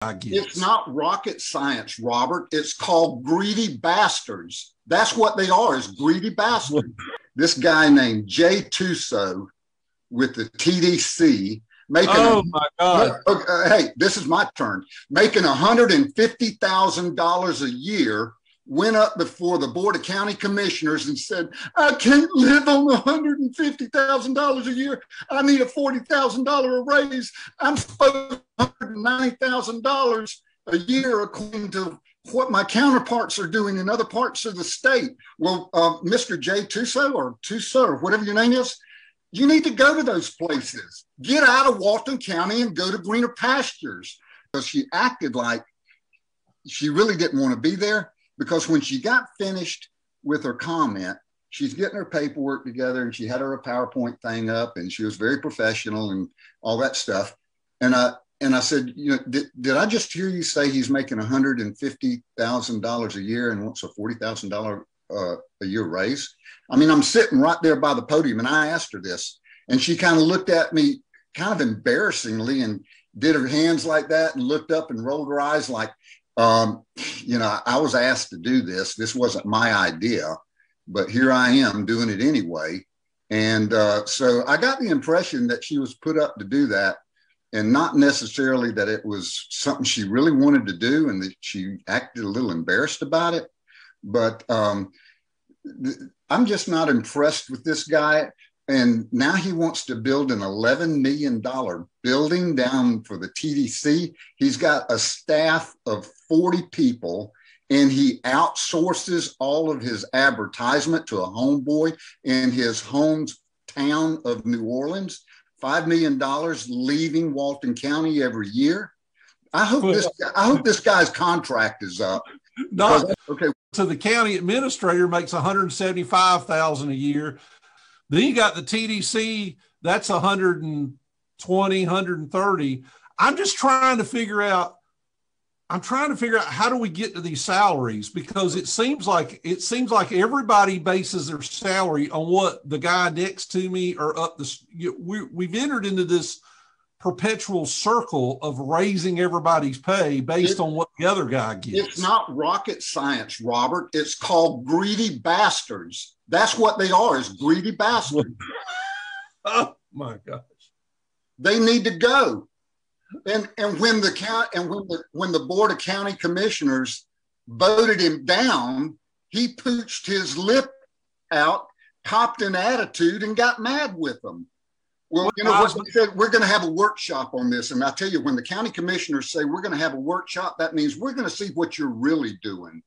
It's not rocket science, Robert. It's called greedy bastards. That's what they are, is greedy bastards. This guy named Jay Tuso with the TDC making my God. Hey, this is my turn. Making $150,000 a year, went up before the Board of County Commissioners and said, I can't live on $150,000 a year. I need a $40,000 raise. I'm supposed to $190,000 a year according to what my counterparts are doing in other parts of the state. Well, Mr. Jay Tuso or whatever your name is, you need to go to those places. Get out of Walton County and go to greener pastures. Because she acted like she really didn't want to be there, because when she got finished with her comment, she's getting her paperwork together and she had her PowerPoint thing up and she was very professional and all that stuff. And I said, you know, did I just hear you say he's making $150,000 a year and wants a $40,000 a year raise? I mean, I'm sitting right there by the podium and I asked her this and she kind of looked at me kind of embarrassingly and did her hands like that and looked up and rolled her eyes like, you know, I was asked to do this. This wasn't my idea, but here I am doing it anyway. And so I got the impression that she was put up to do that, and not necessarily that it was something she really wanted to do and that she acted a little embarrassed about it. But I'm just not impressed with this guy. And now he wants to build an $11 million building down for the TDC. He's got a staff of 40 people, and he outsources all of his advertisement to a homeboy in his hometown of New Orleans. $5 million leaving Walton County every year. I hope this guy's contract is up. Okay. So the county administrator makes $175,000 a year. Then you got the TDC, that's 120, 130. I'm trying to figure out how do we get to these salaries, because it seems like everybody bases their salary on what the guy next to me or up the. We've entered into this perpetual circle of raising everybody's pay based on what the other guy gets. It's not rocket science, Robert. It's called greedy bastards. That's what they are, is greedy bastards. Oh my gosh. They need to go. And when the Board of County Commissioners voted him down, he pooched his lip out, copped an attitude, and got mad with them. Well, you know what they said? We're going to have a workshop on this. And I tell you, when the county commissioners say we're going to have a workshop, that means we're going to see what you're really doing.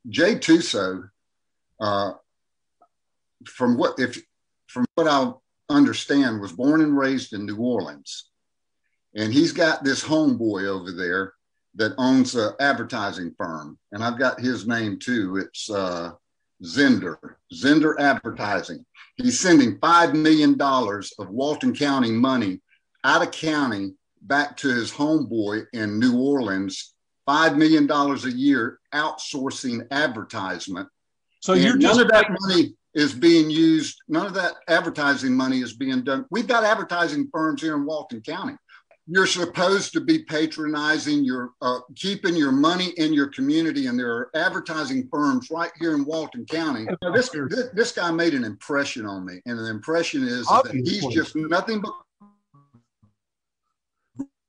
Jay Tuso, from what I understand, was born and raised in New Orleans. And he's got this homeboy over there that owns an advertising firm. And I've got his name too. It's Zender Advertising. He's sending $5 million of Walton County money out of county back to his homeboy in New Orleans, $5 million a year outsourcing advertisement. So none of that money is being used. None of that advertising money is being done. We've got advertising firms here in Walton County. You're supposed to be patronizing keeping your money in your community, and there are advertising firms right here in Walton County. This guy made an impression on me, and the impression is that he's just nothing but.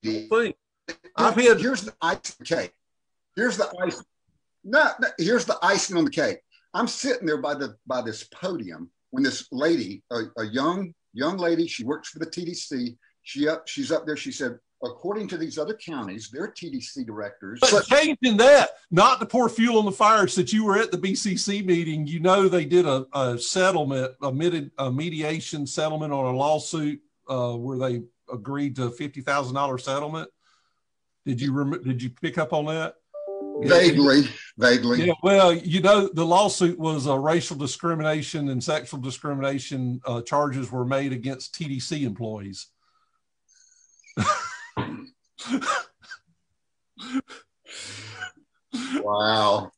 Here's the icing cake. Here's the ice. Here's the icing on the cake. I'm sitting there by this podium when this lady, a young lady, she works for the TDC. She's up there. She said, according to these other counties, their TDC directors. But changing that, not to pour fuel on the fire, since you were at the BCC meeting, you know they did a settlement, a mediation settlement on a lawsuit where they agreed to a $50,000 settlement. Did you pick up on that? Vaguely. Yeah, well, you know, the lawsuit was racial discrimination and sexual discrimination charges were made against TDC employees. Wow.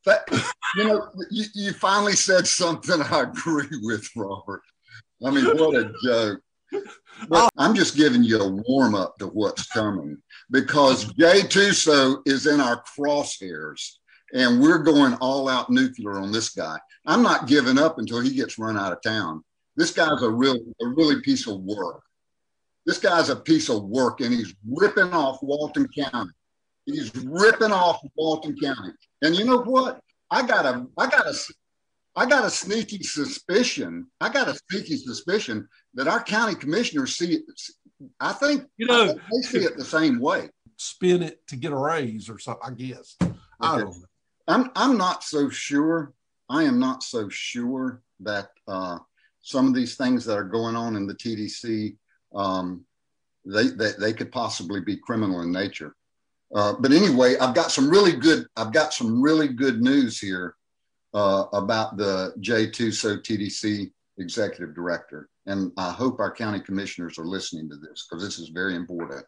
You finally said something I agree with, Robert. I mean, what a joke. But I'm just giving you a warm up to what's coming, because Jay Tuso is in our crosshairs and we're going all out nuclear on this guy. I'm not giving up until he gets run out of town. This guy's a really piece of work. This guy's a piece of work, and he's ripping off Walton County. He's ripping off Walton County. And you know what? I got a sneaky suspicion. That our county commissioners see it. I think they see it the same way. Spin it to get a raise or something, I guess. Okay. I don't know. I'm not so sure. I am not so sure that some of these things that are going on in the TDC, they could possibly be criminal in nature. But anyway, I've got some really good news here about the J2SO TDC executive director. And I hope our county commissioners are listening to this, because this is very important.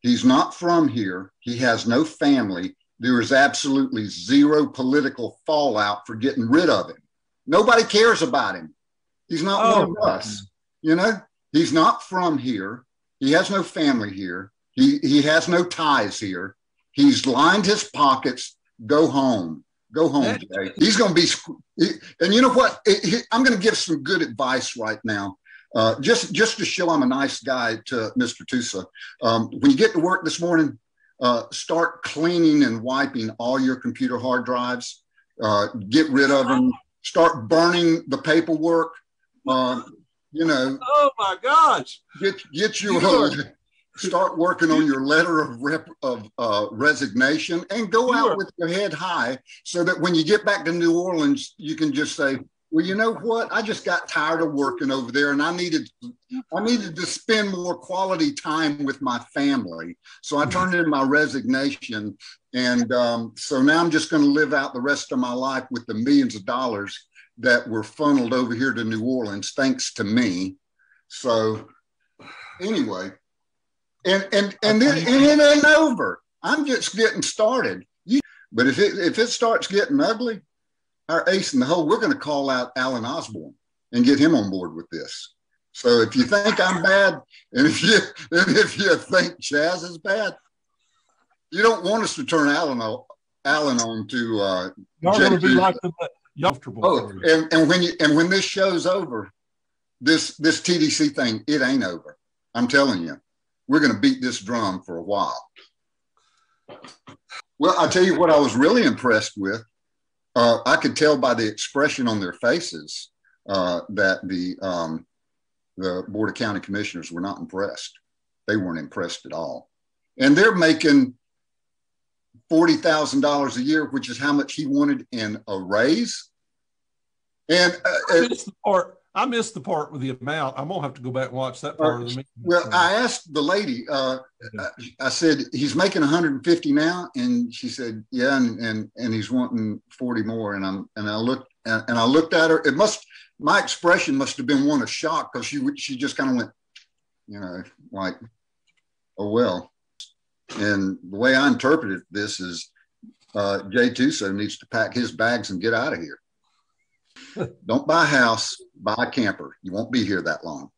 He's not from here. He has no family. There is absolutely zero political fallout for getting rid of him. Nobody cares about him. He's not one of us. You know, he's not from here. He has no family here. He has no ties here. He's lined his pockets. Go home. Go home, Jay. He's going to be, and you know what? I'm going to give some good advice right now, just to show I'm a nice guy to Mr. Tusa. When you get to work this morning, start cleaning and wiping all your computer hard drives. Get rid of them. Start burning the paperwork. You know. Oh my gosh! Get you start working on your letter of resignation, and go out with your head high, so that when you get back to New Orleans, you can just say, well, you know what? I just got tired of working over there, and I needed to spend more quality time with my family. So I turned in my resignation, and so now I'm just going to live out the rest of my life with the millions of dollars that were funneled over here to New Orleans, thanks to me. So anyway. And it ain't over. I'm just getting started. But if it starts getting ugly, our ace in the hole, we're going to call out Alan Osborne and get him on board with this. So if you think I'm bad, and if you think Chaz is bad, you don't want us to turn Alan on to. Y'all going to be like the comfortable. Oh, and when this show's over, this TDC thing, it ain't over. I'm telling you. We're going to beat this drum for a while. Well, I'll tell you what I was really impressed with. I could tell by the expression on their faces that the Board of County Commissioners were not impressed. They weren't impressed at all. And they're making $40,000 a year, which is how much he wanted in a raise. And I missed the part with the amount. I'm gonna have to go back and watch that part of the meeting. Well, I asked the lady. I said, he's making 150 now, and she said, yeah, and he's wanting 40 more. And I looked at her. My expression must have been one of shock, because she just kind of went, you know, like, oh well. And the way I interpreted this is, Jay Tuso needs to pack his bags and get out of here. Don't buy a house, buy a camper. You won't be here that long.